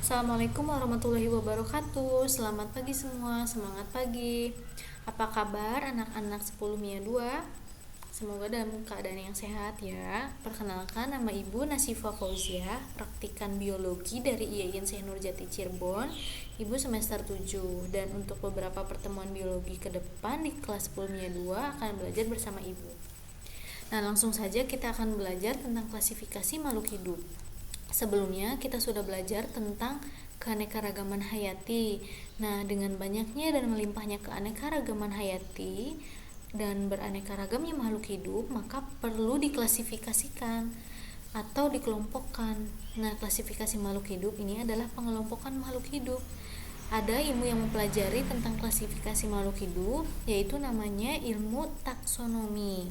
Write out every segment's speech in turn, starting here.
Assalamualaikum warahmatullahi wabarakatuh. Selamat pagi semua, semangat pagi. Apa kabar anak-anak 10 Mia 2? Semoga dalam keadaan yang sehat ya. Perkenalkan, nama Ibu Nasifa Fauzia, praktikan biologi dari IAIN Syekh Nurjati Cirebon. Ibu semester 7 dan untuk beberapa pertemuan biologi ke depan di kelas 10 Mia 2 akan belajar bersama Ibu. Nah, langsung saja kita akan belajar tentang klasifikasi makhluk hidup. Sebelumnya kita sudah belajar tentang keanekaragaman hayati. Nah, dengan banyaknya dan melimpahnya keanekaragaman hayati dan beraneka ragamnya makhluk hidup, maka perlu diklasifikasikan atau dikelompokkan. Nah, klasifikasi makhluk hidup ini adalah pengelompokan makhluk hidup. Ada ilmu yang mempelajari tentang klasifikasi makhluk hidup, yaitu namanya ilmu taksonomi.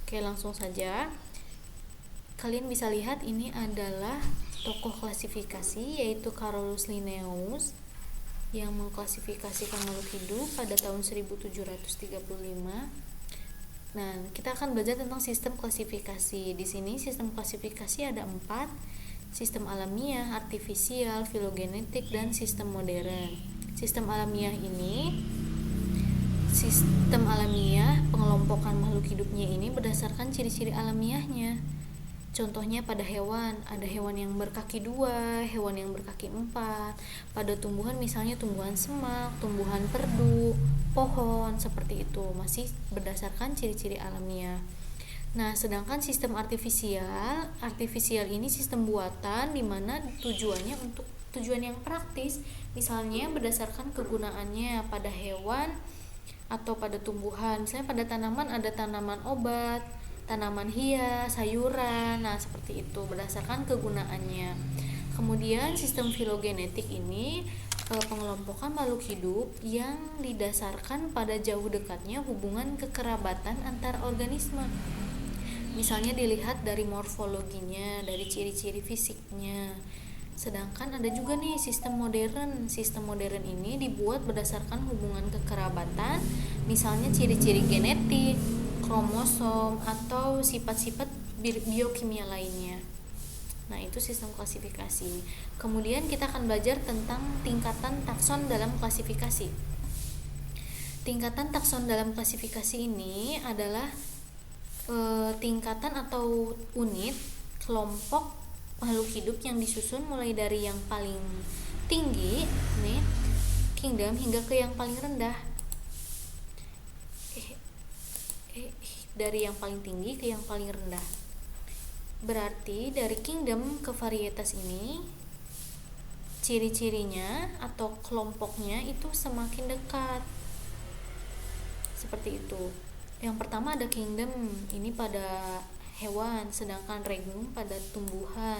Oke, langsung saja. Kalian bisa lihat ini adalah tokoh klasifikasi, yaitu Carolus Linnaeus yang mengklasifikasikan makhluk hidup pada tahun 1735. Nah, kita akan belajar tentang sistem klasifikasi. Di sini sistem klasifikasi ada 4, sistem alamiah, artifisial, filogenetik, dan sistem modern. Sistem alamiah pengelompokan makhluk hidupnya ini berdasarkan ciri-ciri alamiahnya. Contohnya pada hewan, ada hewan yang berkaki 2, hewan yang berkaki 4. Pada tumbuhan misalnya tumbuhan semak, tumbuhan perdu, pohon, seperti itu. Masih berdasarkan ciri-ciri alamiah. Nah, sedangkan sistem artifisial ini sistem buatan di mana tujuannya untuk tujuan yang praktis. Misalnya berdasarkan kegunaannya pada hewan atau pada tumbuhan. Misalnya pada tanaman ada tanaman obat, tanaman hias, sayuran. Nah, seperti itu berdasarkan kegunaannya. Kemudian sistem filogenetik ini pengelompokan makhluk hidup yang didasarkan pada jauh dekatnya hubungan kekerabatan antar organisme. Misalnya dilihat dari morfologinya, dari ciri-ciri fisiknya. Sedangkan ada juga nih sistem modern. Sistem modern ini dibuat berdasarkan hubungan kekerabatan, misalnya ciri-ciri genetik, kromosom, atau sifat-sifat biokimia lainnya. Nah, itu sistem klasifikasi. Kemudian kita akan belajar tentang tingkatan takson dalam klasifikasi. Tingkatan takson dalam klasifikasi ini adalah tingkatan atau unit kelompok makhluk hidup yang disusun mulai dari yang paling tinggi nih, kingdom, hingga ke yang paling rendah. Dari yang paling tinggi ke yang paling rendah. Berarti dari kingdom ke varietas ini ciri-cirinya atau kelompoknya itu semakin dekat. Seperti itu. Yang pertama ada kingdom, ini pada hewan, sedangkan regum pada tumbuhan.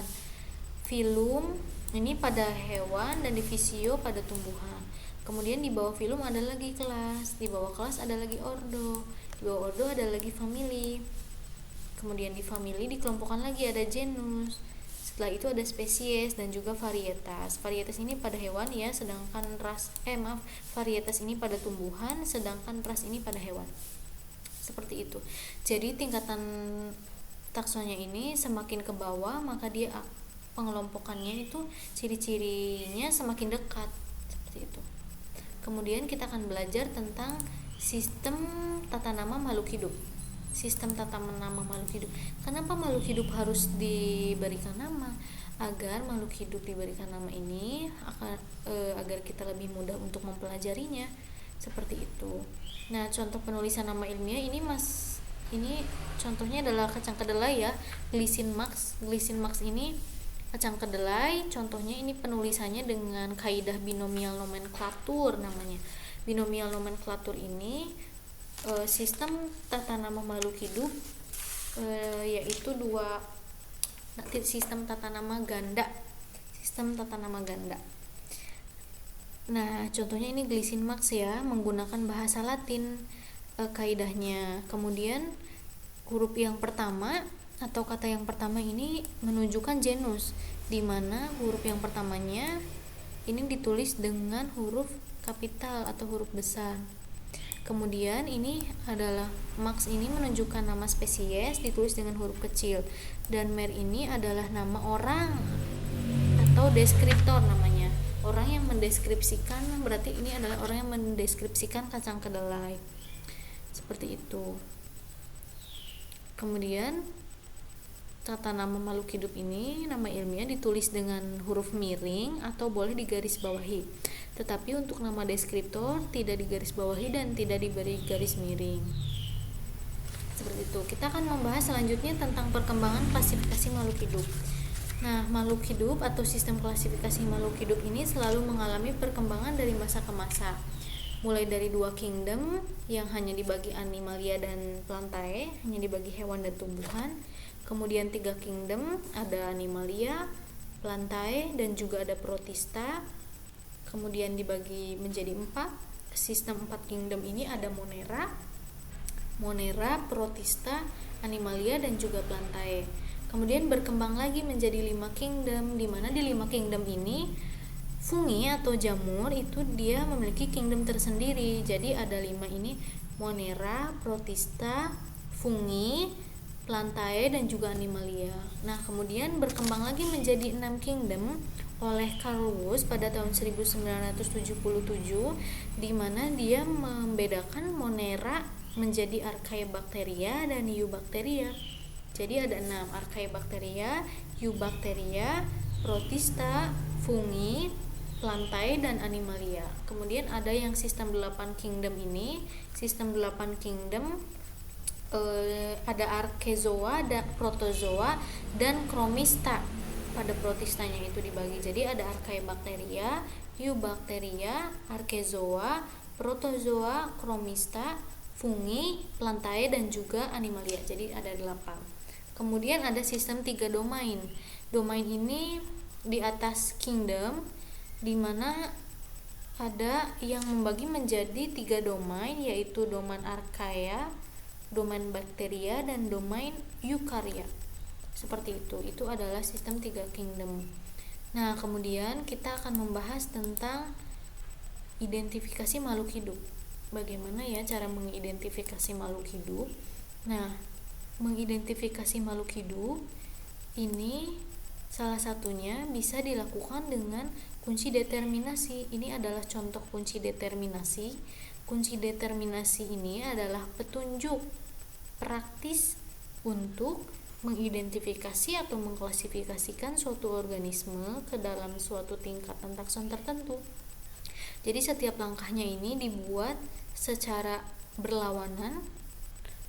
Phylum ini pada hewan dan divisio pada tumbuhan. Kemudian di bawah phylum ada lagi kelas, di bawah kelas ada lagi ordo, di bawah ordo ada lagi family. Kemudian di family dikelompokkan lagi ada genus. Setelah itu ada spesies dan juga varietas. Varietas ini pada hewan ya, sedangkan varietas ini pada tumbuhan, sedangkan ras ini pada hewan. Seperti itu. Jadi tingkatan taksonnya ini semakin ke bawah, maka dia pengelompokannya itu ciri-cirinya semakin dekat. Seperti itu. Kemudian kita akan belajar tentang sistem tata nama makhluk hidup. Sistem tata nama makhluk hidup. Kenapa makhluk hidup harus diberikan nama? Agar makhluk hidup diberikan nama ini agar kita lebih mudah untuk mempelajarinya. Seperti itu. Nah, contoh penulisan nama ilmiah ini contohnya adalah kacang kedelai ya, Glycine Max. Glycine Max ini kacang kedelai, contohnya ini penulisannya dengan kaidah binomial nomenklatur namanya. Binomial nomenklatur ini sistem tata nama makhluk hidup yaitu sistem tata nama ganda. Sistem tata nama ganda. Nah, contohnya ini Glycine Max ya, menggunakan bahasa Latin kaidahnya. Kemudian huruf yang pertama atau kata yang pertama ini menunjukkan genus, di mana huruf yang pertamanya ini ditulis dengan huruf kapital atau huruf besar. Kemudian ini adalah Max ini menunjukkan nama spesies ditulis dengan huruf kecil, dan Mer ini adalah nama orang atau deskriptor namanya. Orang yang mendeskripsikan, berarti ini adalah orang yang mendeskripsikan kacang kedelai. Seperti itu. Kemudian tata nama makhluk hidup ini, nama ilmiah ditulis dengan huruf miring atau boleh digaris bawahi. Tetapi untuk nama deskriptor tidak digaris bawahi dan tidak diberi garis miring. Seperti itu. Kita akan membahas selanjutnya tentang perkembangan klasifikasi makhluk hidup. Nah, makhluk hidup atau sistem klasifikasi makhluk hidup ini selalu mengalami perkembangan dari masa ke masa. Mulai dari 2 kingdom yang hanya dibagi animalia dan plantae, hanya dibagi hewan dan tumbuhan. Kemudian 3 kingdom, ada animalia, plantae, dan juga ada protista. Kemudian dibagi menjadi 4. Sistem 4 kingdom ini ada monera, protista, animalia, dan juga plantae. Kemudian berkembang lagi menjadi 5 kingdom, di mana di 5 kingdom ini fungi atau jamur itu dia memiliki kingdom tersendiri. Jadi ada 5 ini, monera, protista, fungi, plantae, dan juga animalia. Nah, kemudian berkembang lagi menjadi 6 kingdom oleh Carl Woese pada tahun 1977, di mana dia membedakan monera menjadi Archaebacteria dan Eubacteria. Jadi ada 6, Archaebacteria, Eubacteria, protista, fungi, plantae, dan animalia. Kemudian ada yang sistem 8 kingdom ini. Sistem 8 kingdom ada archezoa, ada protozoa, dan chromista. Pada protistanya itu dibagi. Jadi ada Archaebacteria, Eubacteria, archezoa, protozoa, chromista, fungi, plantae, dan juga animalia. Jadi ada 8. Kemudian ada sistem 3 domain. Domain ini di atas kingdom, di mana ada yang membagi menjadi 3 domain, yaitu domain archaea, domain bakteria, dan domain eukarya. Seperti itu. Itu adalah sistem 3 kingdom. Nah, kemudian kita akan membahas tentang identifikasi makhluk hidup. Bagaimana ya cara mengidentifikasi makhluk hidup? Nah, mengidentifikasi makhluk hidup ini salah satunya bisa dilakukan dengan kunci determinasi. Ini adalah contoh kunci determinasi. Kunci determinasi ini adalah petunjuk praktis untuk mengidentifikasi atau mengklasifikasikan suatu organisme ke dalam suatu tingkatan takson tertentu. Jadi setiap langkahnya ini dibuat secara berlawanan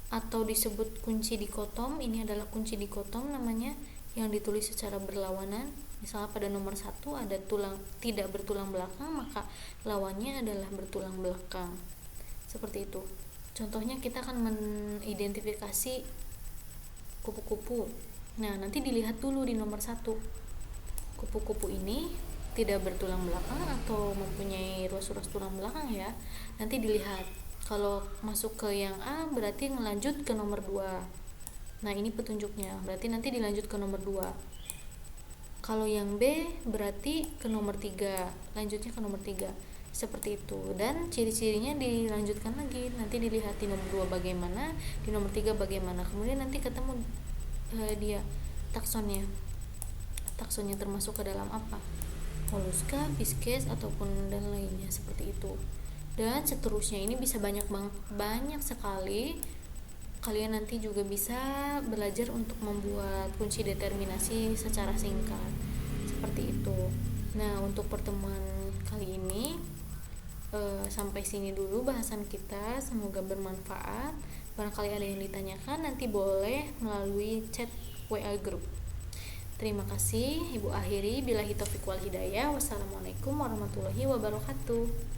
atau disebut kunci dikotom. Ini adalah kunci dikotom namanya, yang ditulis secara berlawanan. Misalnya pada nomor 1 ada tidak bertulang belakang, maka lawannya adalah bertulang belakang. Seperti itu. Contohnya kita akan mengidentifikasi kupu-kupu. Nah, nanti dilihat dulu di nomor 1. Kupu-kupu ini tidak bertulang belakang atau mempunyai ruas-ruas tulang belakang ya. Nanti dilihat. Kalau masuk ke yang A berarti melanjut ke nomor 2. Nah, ini petunjuknya. Berarti nanti dilanjut ke nomor 2. Kalau yang B berarti ke nomor 3. Lanjutnya ke nomor 3. Seperti itu. Dan ciri-cirinya dilanjutkan lagi. Nanti dilihat di nomor 2 bagaimana, di nomor 3 bagaimana. Kemudian nanti ketemu dia taksonnya. Taksonnya termasuk ke dalam apa? Molluska, Fishes, ataupun dan lainnya seperti itu. Dan seterusnya, ini bisa banyak sekali. Kalian nanti juga bisa belajar untuk membuat kunci determinasi secara singkat. Seperti itu. Nah, untuk pertemuan kali ini sampai sini dulu bahasan kita. Semoga bermanfaat. Barangkali ada yang ditanyakan, nanti boleh melalui chat WA group. Terima kasih. Ibu akhiri billahi taufiq wal hidayah. Wassalamualaikum warahmatullahi wabarakatuh.